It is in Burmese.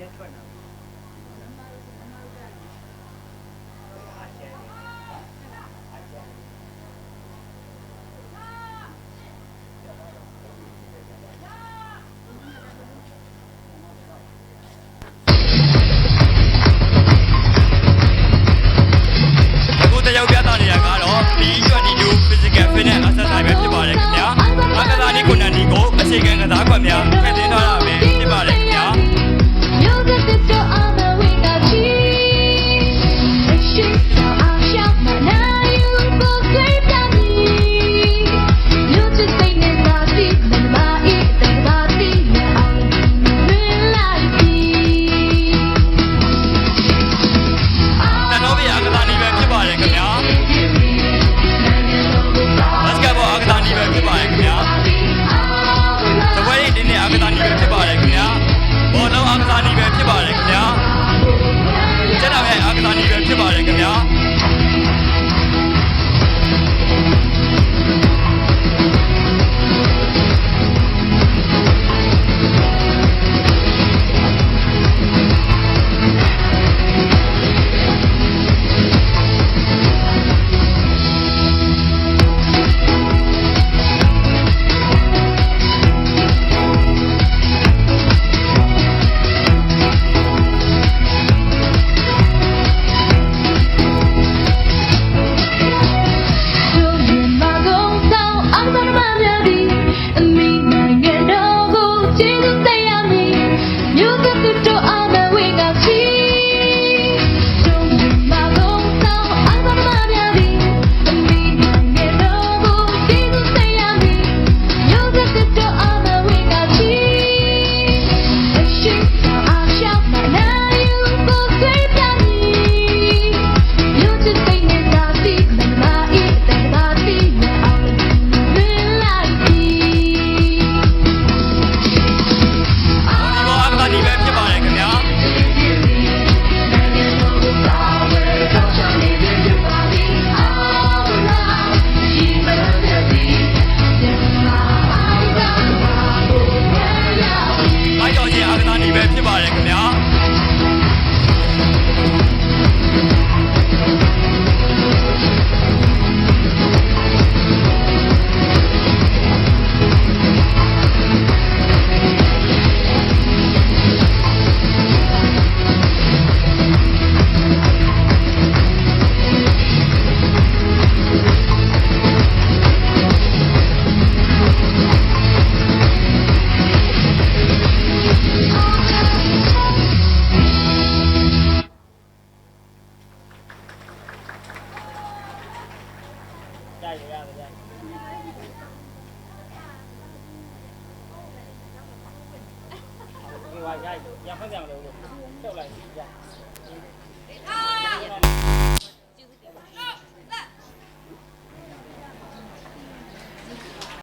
ရက်ထွက်တာအခုတယောက်ပြသနေတာကတော့ B22 Physical Fitness Exercise ပဲဖြစ်ပါတယ်ခင်ဗျာအားကစားနည်းကိုနဲ့ဒီကိုအခြေခံကစားကွက်များထည့်သွင်းထားတာပဲဖြစ်ပါတယ်ခင်ဗျာဖြစ်ပါတယ်ခင်ဗျာဖြစ်ပါတယ်ခင်ဗျာရဖက်ကြမလို့ချုပ်လိုက်ကြ